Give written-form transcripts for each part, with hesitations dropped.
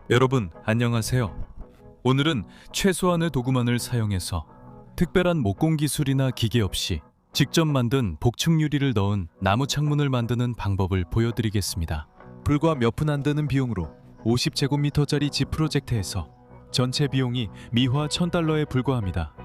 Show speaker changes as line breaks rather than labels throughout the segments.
여러분 안녕하세요. 오늘은 최소한의 도구만을 사용해서 특별한 목공 기술이나 기계 없이 직접 만든 복층 유리를 넣은 나무 창문을 만드는 방법을 보여드리겠습니다. 불과 몇 푼 안 드는 비용으로 50제곱미터짜리 집 프로젝트에서 전체 비용이 미화 $1000에 불과합니다.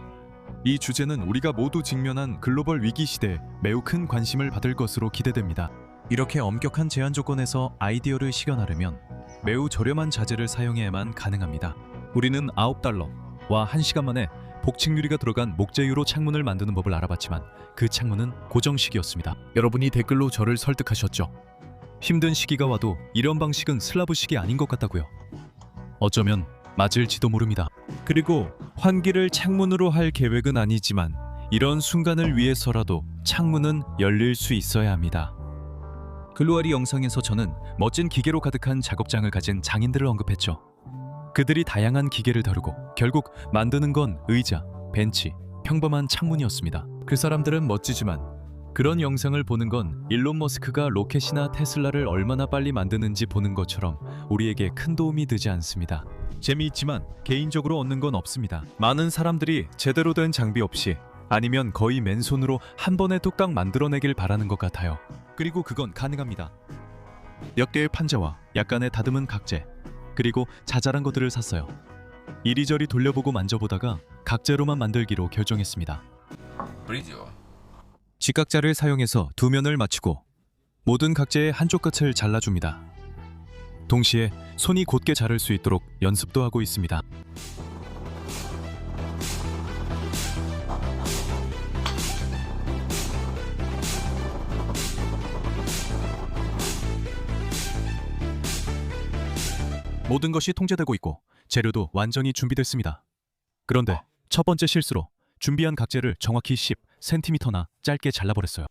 이 주제는 우리가 모두 직면한 글로벌 위기 시대에 매우 큰 관심을 받을 것으로 기대됩니다. 이렇게 엄격한 제한 조건에서 아이디어를 실현하려면 매우 저렴한 자재를 사용해야만 가능합니다. 우리는 $9와 1시간 만에 복층 유리가 들어간 목재유로 창문을 만드는 법을 알아봤지만 그 창문은 고정식이었습니다. 여러분이 댓글로 저를 설득하셨죠. 힘든 시기가 와도 이런 방식은 슬라브식이 아닌 것 같다고요. 어쩌면 맞을지도 모릅니다. 그리고 환기를 창문으로 할 계획은 아니지만 이런 순간을 위해서라도 창문은 열릴 수 있어야 합니다. 글로아리 영상에서 저는 멋진 기계로 가득한 작업장을 가진 장인들을 언급했죠. 그들이 다양한 기계를 다루고 결국 만드는 건 의자, 벤치, 평범한 창문이었습니다. 그 사람들은 멋지지만 그런 영상을 보는 건 일론 머스크가 로켓이나 테슬라를 얼마나 빨리 만드는지 보는 것처럼 우리에게 큰 도움이 되지 않습니다. 재미있지만 개인적으로 얻는 건 없습니다. 많은 사람들이 제대로 된 장비 없이 아니면 거의 맨손으로 한 번에 뚝딱 만들어내길 바라는 것 같아요. 그리고 그건 가능합니다. 몇 개의 판자와 약간의 다듬은 각재, 그리고 자잘한 것들을 샀어요. 이리저리 돌려보고 만져보다가 각재로만 만들기로 결정했습니다. 직각자를 사용해서 두 면을 맞추고 모든 각재의 한쪽 끝을 잘라줍니다. 동시에 손이 곧게 자를 수 있도록 연습도 하고 있습니다. 모든 것이 통제되고 있고 재료도 완전히 준비됐습니다. 그런데 첫 번째 실수로 준비한 각재를 정확히 10cm나 짧게 잘라버렸어요.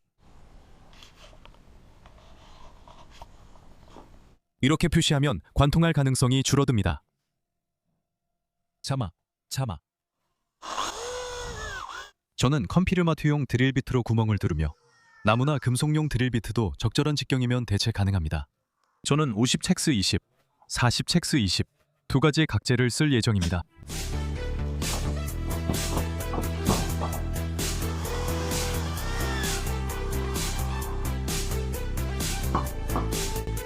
이렇게 표시하면 관통할 가능성이 줄어듭니다. 참아. 저는 컴피르마트용 드릴비트로 구멍을 뚫으며 나무나 금속용 드릴비트도 적절한 직경이면 대체 가능합니다. 저는 50첵스20, 40첵스20 두 가지의 각재를 쓸 예정입니다.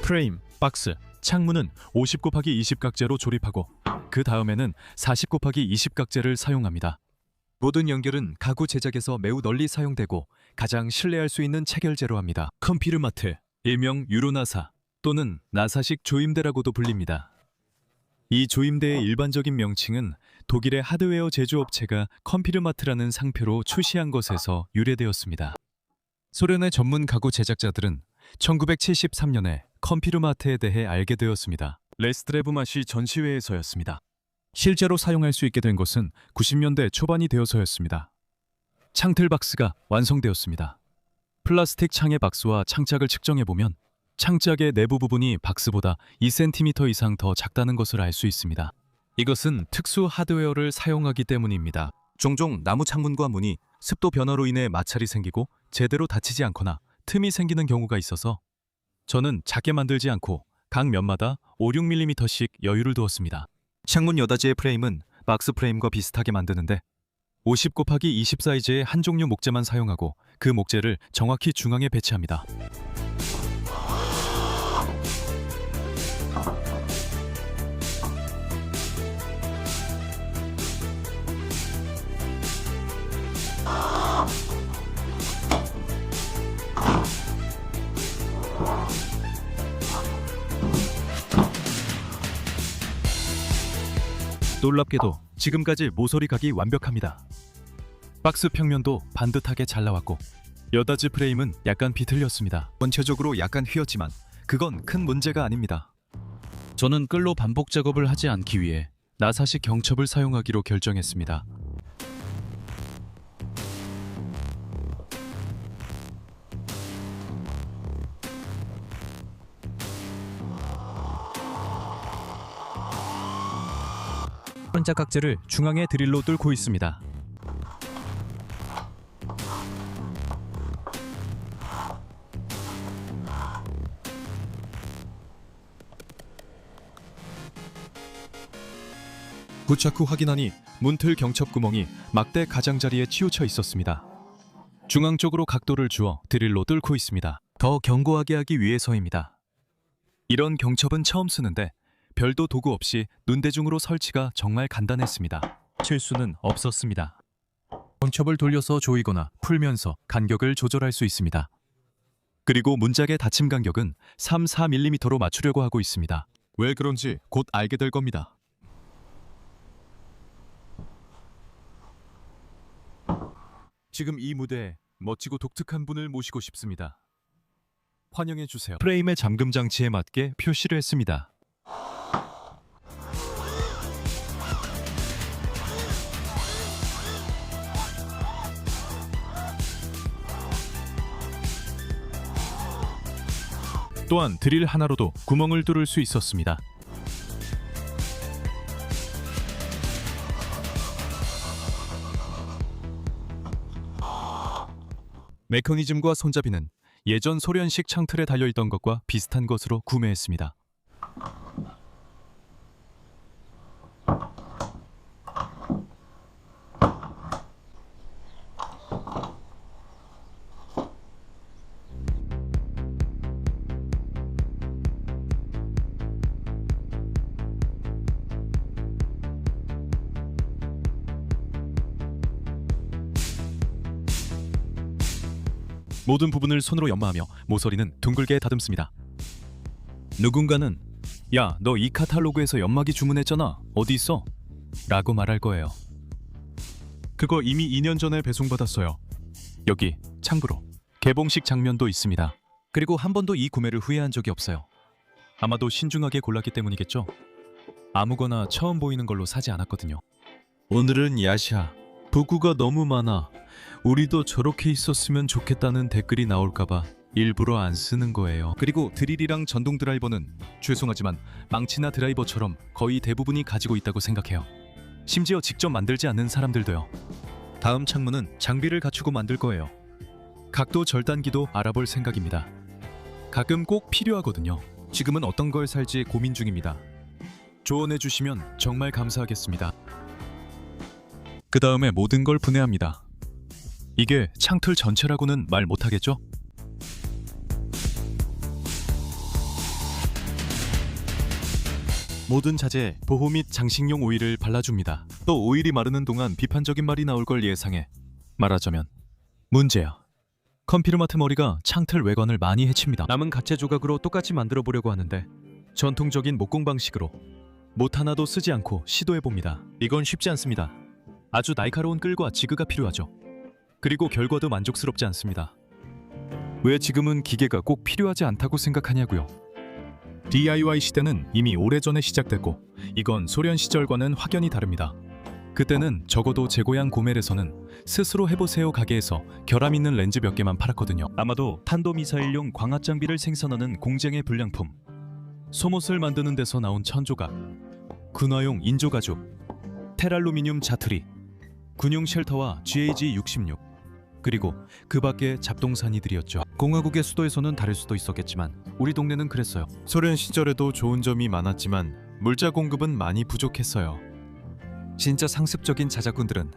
프레임, 박스, 창문은 50곱하기20 각재로 조립하고 그 다음에는 40곱하기20 각재를 사용합니다. 모든 연결은 가구 제작에서 매우 널리 사용되고 가장 신뢰할 수 있는 체결재로 합니다. 컴피르마트, 일명 유로나사 또는 나사식 조임대라고도 불립니다. 이 조임대의 일반적인 명칭은 독일의 하드웨어 제조업체가 컴피르마트라는 상표로 출시한 것에서 유래되었습니다. 소련의 전문 가구 제작자들은 1973년에 컴피르마트에 대해 알게 되었습니다. 레스트레브 맛이 전시회에서였습니다. 실제로 사용할 수 있게 된 것은 90년대 초반이 되어서였습니다. 창틀 박스가 완성되었습니다. 플라스틱 창의 박스와 창짝을 측정해보면 창짝의 내부 부분이 박스보다 2cm 이상 더 작다는 것을 알 수 있습니다. 이것은 특수 하드웨어를 사용하기 때문입니다. 종종 나무 창문과 문이 습도 변화로 인해 마찰이 생기고 제대로 닫히지 않거나 틈이 생기는 경우가 있어서 저는 작게 만들지 않고 각 면마다 5-6mm씩 여유를 두었습니다. 창문 여닫이의 프레임은 박스 프레임과 비슷하게 만드는데 50곱하기20 사이즈의 한 종류 목재만 사용하고 그 목재를 정확히 중앙에 배치합니다. 놀랍게도 지금까지 모서리 각이 완벽합니다. 박스 평면도 반듯하게 잘 나왔고 여닫이 프레임은 약간 비틀렸습니다. 전체적으로 약간 휘었지만 그건 큰 문제가 아닙니다. 저는 끌로 반복 작업을 하지 않기 위해 나사식 경첩을 사용하기로 결정했습니다. 혼자 각재를 중앙에 드릴로 뚫고 있습니다. 부착 후 확인하니 문틀 경첩 구멍이 막대 가장자리에 치우쳐 있었습니다. 중앙 쪽으로 각도를 주어 드릴로 뚫고 있습니다. 더 견고하게 하기 위해서입니다. 이런 경첩은 처음 쓰는데 별도 도구 없이 눈대중으로 설치가 정말 간단했습니다. 실수는 없었습니다. 경첩을 돌려서 조이거나 풀면서 간격을 조절할 수 있습니다. 그리고 문짝의 닫힘 간격은 3-4mm로 맞추려고 하고 있습니다. 왜 그런지 곧 알게 될 겁니다. 지금 이 무대에 멋지고 독특한 분을 모시고 싶습니다. 환영해 주세요. 프레임의 잠금 장치에 맞게 표시를 했습니다. 또한 드릴 하나로도 구멍을 뚫을 수 있었습니다. 메커니즘과 손잡이는 예전 소련식 창틀에 달려있던 것과 비슷한 것으로 구매했습니다. 모든 부분을 손으로 연마하며 모서리는 둥글게 다듬습니다. 누군가는 야, 너 이 카탈로그에서 연마기 주문했잖아. 어디 있어? 라고 말할 거예요. 그거 이미 2년 전에 배송받았어요. 여기 참고로 개봉식 장면도 있습니다. 그리고 한 번도 이 구매를 후회한 적이 없어요. 아마도 신중하게 골랐기 때문이겠죠? 아무거나 처음 보이는 걸로 사지 않았거든요. 오늘은 야샤, 부구가 너무 많아. 우리도 저렇게 있었으면 좋겠다는 댓글이 나올까봐 일부러 안 쓰는 거예요. 그리고 드릴이랑 전동 드라이버는 죄송하지만 망치나 드라이버처럼 거의 대부분이 가지고 있다고 생각해요. 심지어 직접 만들지 않는 사람들도요. 다음 창문은 장비를 갖추고 만들 거예요. 각도 절단기도 알아볼 생각입니다. 가끔 꼭 필요하거든요. 지금은 어떤 걸 살지 고민 중입니다. 조언해 주시면 정말 감사하겠습니다. 그 다음에 모든 걸 분해합니다. 이게 창틀 전체라고는 말 못하겠죠? 모든 자재에 보호 및 장식용 오일을 발라줍니다. 또 오일이 마르는 동안 비판적인 말이 나올 걸 예상해 말하자면 문제야. 컴피르마트 머리가 창틀 외관을 많이 해칩니다. 남은 가채 조각으로 똑같이 만들어 보려고 하는데 전통적인 목공 방식으로 못 하나도 쓰지 않고 시도해봅니다. 이건 쉽지 않습니다. 아주 날카로운 끌과 지그가 필요하죠. 그리고 결과도 만족스럽지 않습니다. 왜 지금은 기계가 꼭 필요하지 않다고 생각하냐고요. DIY 시대는 이미 오래전에 시작됐고 이건 소련 시절과는 확연히 다릅니다. 그때는 적어도 제 고향 고멜에서는 스스로 해보세요 가게에서 결함 있는 렌즈 몇 개만 팔았거든요. 아마도 탄도미사일용 광학 장비를 생산하는 공장의 불량품, 소못을 만드는 데서 나온 천조각, 군화용 인조가죽, 테랄루미늄 자투리, 군용 쉘터와 GAG-66, 그리고 그 밖에 잡동사니들이었죠. 공화국의 수도에서는 다를 수도 있었겠지만 우리 동네는 그랬어요. 소련 시절에도 좋은 점이 많았지만 물자 공급은 많이 부족했어요. 진짜 상습적인 자작꾼들은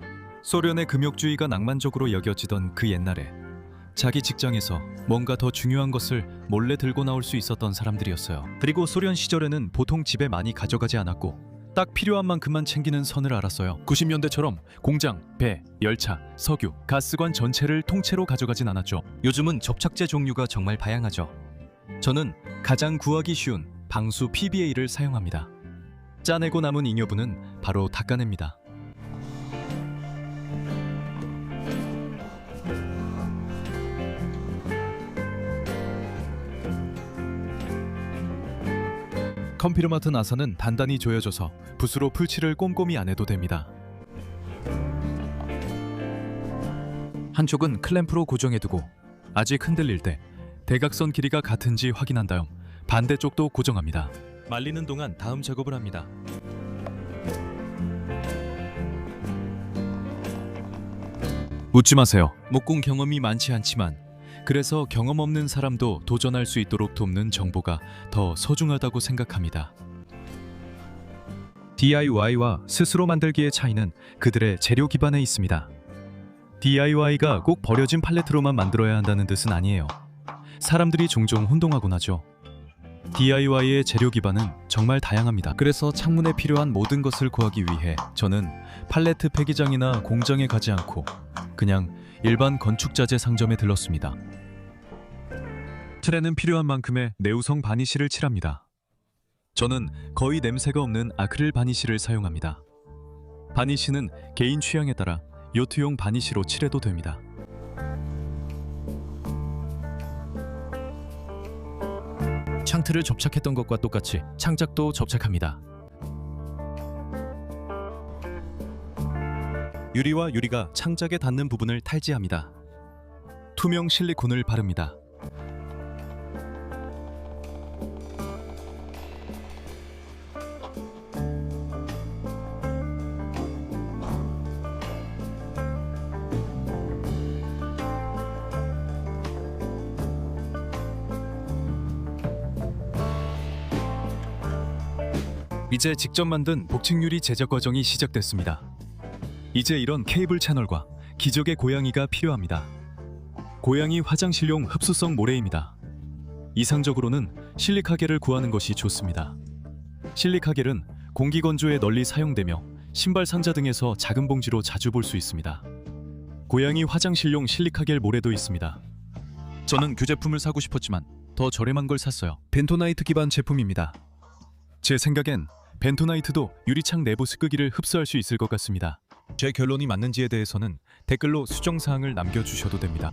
소련의 금욕주의가 낭만적으로 여겨지던 그 옛날에 자기 직장에서 뭔가 더 중요한 것을 몰래 들고 나올 수 있었던 사람들이었어요. 그리고 소련 시절에는 보통 집에 많이 가져가지 않았고 딱 필요한 만큼만 챙기는 선을 알았어요. 90년대처럼 공장, 배, 열차, 석유, 가스관 전체를 통째로 가져가진 않았죠. 요즘은 접착제 종류가 정말 다양하죠. 저는 가장 구하기 쉬운 방수 PBA를 사용합니다. 짜내고 남은 잉여분은 바로 닦아냅니다. 컴피르마트 나사는 단단히 조여져서 붓으로 풀칠을 꼼꼼히 안 해도 됩니다. 한쪽은 클램프로 고정해두고 아직 흔들릴 때 대각선 길이가 같은지 확인한 다음 반대쪽도 고정합니다. 말리는 동안 다음 작업을 합니다. 묻지 마세요. 목공 경험이 많지 않지만 그래서 경험 없는 사람도 도전할 수 있도록 돕는 정보가 더 소중하다고 생각합니다. DIY와 스스로 만들기의 차이는 그들의 재료 기반에 있습니다. DIY가 꼭 버려진 팔레트로만 만들어야 한다는 뜻은 아니에요. 사람들이 종종 혼동하곤 하죠. DIY의 재료 기반은 정말 다양합니다. 그래서 창문에 필요한 모든 것을 구하기 위해 저는 팔레트 폐기장이나 공장에 가지 않고 그냥 일반 건축자재 상점에 들렀습니다. 틀에는 필요한 만큼의 내우성 바니쉬를 칠합니다. 저는 거의 냄새가 없는 아크릴 바니쉬를 사용합니다. 바니쉬는 개인 취향에 따라 요트용 바니쉬로 칠해도 됩니다. 창틀을 접착했던 것과 똑같이 창작도 접착합니다. 유리와 유리가 창작에 닿는 부분을 탈지합니다. 투명 실리콘을 바릅니다. 이제 직접 만든 복층유리 제작 과정이 시작됐습니다. 이제 이런 케이블 채널과 기적의 고양이가 필요합니다. 고양이 화장실용 흡수성 모래입니다. 이상적으로는 실리카겔을 구하는 것이 좋습니다. 실리카겔은 공기 건조에 널리 사용되며 신발 상자 등에서 작은 봉지로 자주 볼 수 있습니다. 고양이 화장실용 실리카겔 모래도 있습니다. 저는 규제품을 사고 싶었지만 더 저렴한 걸 샀어요. 벤토나이트 기반 제품입니다. 제 생각엔 벤토나이트도 유리창 내부 습기를 흡수할 수 있을 것 같습니다. 제 결론이 맞는지에 대해서는 댓글로 수정사항을 남겨주셔도 됩니다.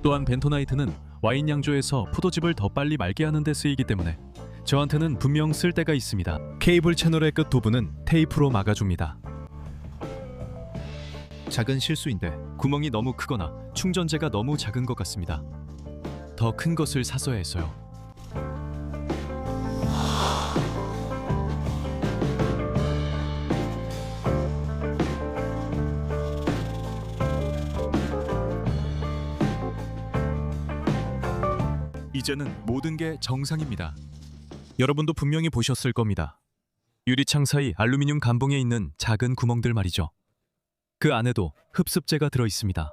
또한 벤토나이트는 와인 양조에서 포도즙을 더 빨리 말게 하는 데 쓰이기 때문에 저한테는 분명 쓸 데가 있습니다. 케이블 채널의 끝 부분은 테이프로 막아줍니다. 작은 실수인데 구멍이 너무 크거나 충전재가 너무 작은 것 같습니다. 더 큰 것을 샀어야 했어요. 이제는 모든 게 정상입니다. 여러분도 분명히 보셨을 겁니다. 유리창 사이 알루미늄 감봉에 있는 작은 구멍들 말이죠. 그 안에도 흡습제가 들어 있습니다.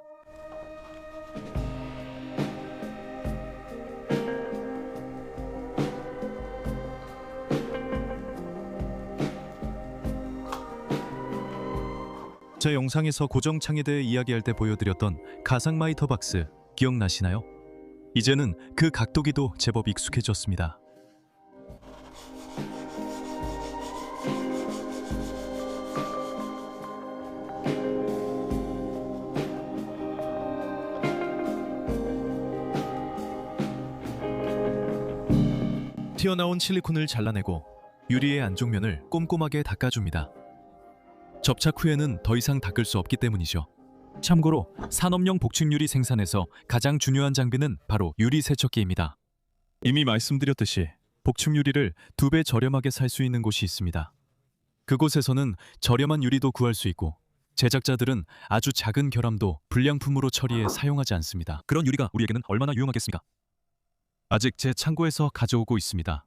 제 영상에서 고정창에 대해 이야기할 때 보여드렸던 가상 마이터 박스 기억나시나요? 이제는 그 각도기도 제법 익숙해졌습니다. 튀어나온 실리콘을 잘라내고 유리의 안쪽면을 꼼꼼하게 닦아줍니다. 접착 후에는 더 이상 닦을 수 없기 때문이죠. 참고로 산업용 복층유리 생산에서 가장 중요한 장비는 바로 유리 세척기입니다. 이미 말씀드렸듯이 복층유리를 2배 저렴하게 살 수 있는 곳이 있습니다. 그곳에서는 저렴한 유리도 구할 수 있고 제작자들은 아주 작은 결함도 불량품으로 처리해 사용하지 않습니다. 그런 유리가 우리에게는 얼마나 유용하겠습니까? 아직 제 창고에서 가져오고 있습니다.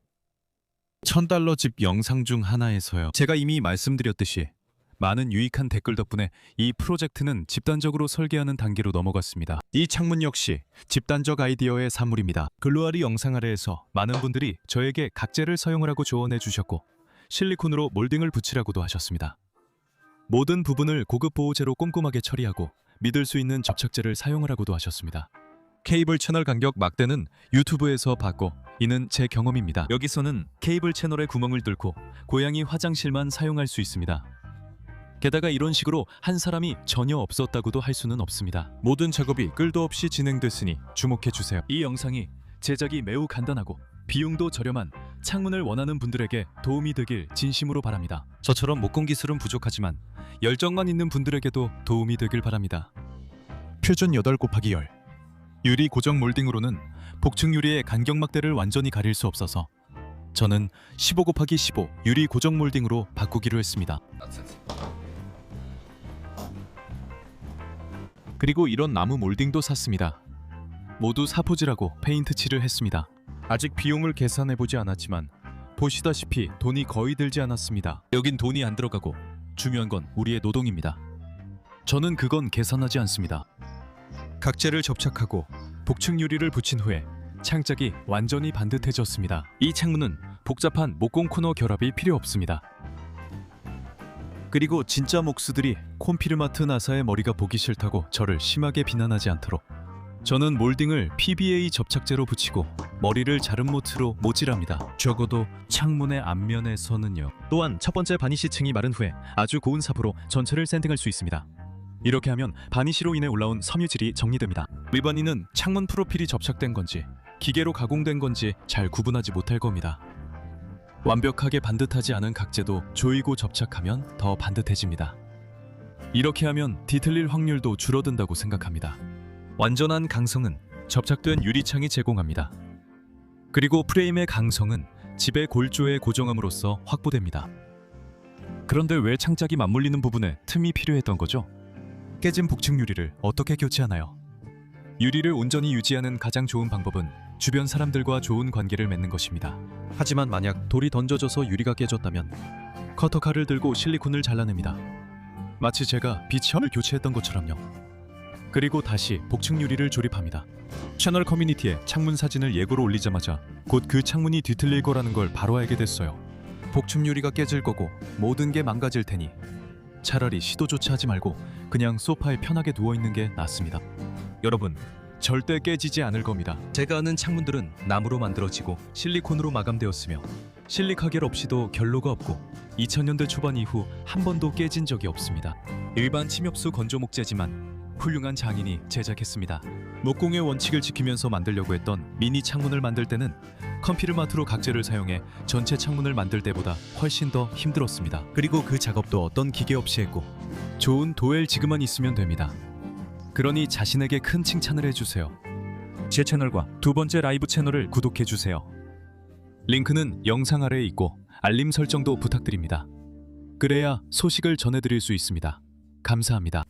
$1000 집 영상 중 하나에서요. 제가 이미 말씀드렸듯이 많은 유익한 댓글 덕분에 이 프로젝트는 집단적으로 설계하는 단계로 넘어갔습니다. 이 창문 역시 집단적 아이디어의 산물입니다. 글로아리 영상 아래에서 많은 분들이 저에게 각재를 사용하라고 조언해 주셨고 실리콘으로 몰딩을 붙이라고도 하셨습니다. 모든 부분을 고급 보호제로 꼼꼼하게 처리하고 믿을 수 있는 접착제를 사용하라고도 하셨습니다. 케이블 채널 간격 막대는 유튜브에서 봤고 이는 제 경험입니다. 여기서는 케이블 채널의 구멍을 뚫고 고양이 화장실만 사용할 수 있습니다. 게다가 이런 식으로 한 사람이 전혀 없었다고도 할 수는 없습니다. 모든 작업이 끌도 없이 진행됐으니 주목해주세요. 이 영상이 제작이 매우 간단하고 비용도 저렴한 창문을 원하는 분들에게 도움이 되길 진심으로 바랍니다. 저처럼 목공 기술은 부족하지만 열정만 있는 분들에게도 도움이 되길 바랍니다. 표준 8곱하기10 유리 고정 몰딩으로는 복층 유리의 간격막대를 완전히 가릴 수 없어서 저는 15곱하기15 유리 고정 몰딩으로 바꾸기로 했습니다. 그리고 이런 나무 몰딩도 샀습니다. 모두 사포질하고 페인트 칠을 했습니다. 아직 비용을 계산해보지 않았지만 보시다시피 돈이 거의 들지 않았습니다. 여긴 돈이 안 들어가고 중요한 건 우리의 노동입니다. 저는 그건 계산하지 않습니다. 각재를 접착하고 복층 유리를 붙인 후에 창짝이 완전히 반듯해졌습니다. 이 창문은 복잡한 목공 코너 결합이 필요 없습니다. 그리고 진짜 목수들이 콤피르마트 나사의 머리가 보기 싫다고 저를 심하게 비난하지 않도록 저는 몰딩을 PBA 접착제로 붙이고 머리를 자른 모트로 모질합니다. 적어도 창문의 앞면에서는요. 또한 첫 번째 바니시층이 마른 후에 아주 고운 삽으로 전체를 샌딩할 수 있습니다. 이렇게 하면 바니시로 인해 올라온 섬유질이 정리됩니다. 일반인은 창문 프로필이 접착된 건지 기계로 가공된 건지 잘 구분하지 못할 겁니다. 완벽하게 반듯하지 않은 각재도 조이고 접착하면 더 반듯해집니다. 이렇게 하면 뒤틀릴 확률도 줄어든다고 생각합니다. 완전한 강성은 접착된 유리창이 제공합니다. 그리고 프레임의 강성은 집의 골조에 고정함으로써 확보됩니다. 그런데 왜 창짝이 맞물리는 부분에 틈이 필요했던 거죠? 깨진 복층 유리를 어떻게 교체하나요? 유리를 온전히 유지하는 가장 좋은 방법은 주변 사람들과 좋은 관계를 맺는 것입니다. 하지만 만약 돌이 던져져서 유리가 깨졌다면 커터칼을 들고 실리콘을 잘라냅니다. 마치 제가 비치형을 교체했던 것처럼요. 그리고 다시 복층 유리를 조립합니다. 채널 커뮤니티에 창문 사진을 예고로 올리자마자 곧 그 창문이 뒤틀릴 거라는 걸 바로 알게 됐어요. 복층 유리가 깨질 거고 모든 게 망가질 테니 차라리 시도조차 하지 말고 그냥 소파에 편하게 누워있는 게 낫습니다. 여러분, 절대 깨지지 않을 겁니다. 제가 아는 창문들은 나무로 만들어지고 실리콘으로 마감되었으며 실리카겔 없이도 결로가 없고 2000년대 초반 이후 한 번도 깨진 적이 없습니다. 일반 침엽수 건조목재지만 훌륭한 장인이 제작했습니다. 목공의 원칙을 지키면서 만들려고 했던 미니 창문을 만들 때는 컴피르마트로 각재를 사용해 전체 창문을 만들 때보다 훨씬 더 힘들었습니다. 그리고 그 작업도 어떤 기계 없이 했고 좋은 도엘 지그만 있으면 됩니다. 그러니 자신에게 큰 칭찬을 해주세요. 제 채널과 두 번째 라이브 채널을 구독해주세요. 링크는 영상 아래에 있고 알림 설정도 부탁드립니다. 그래야 소식을 전해드릴 수 있습니다. 감사합니다.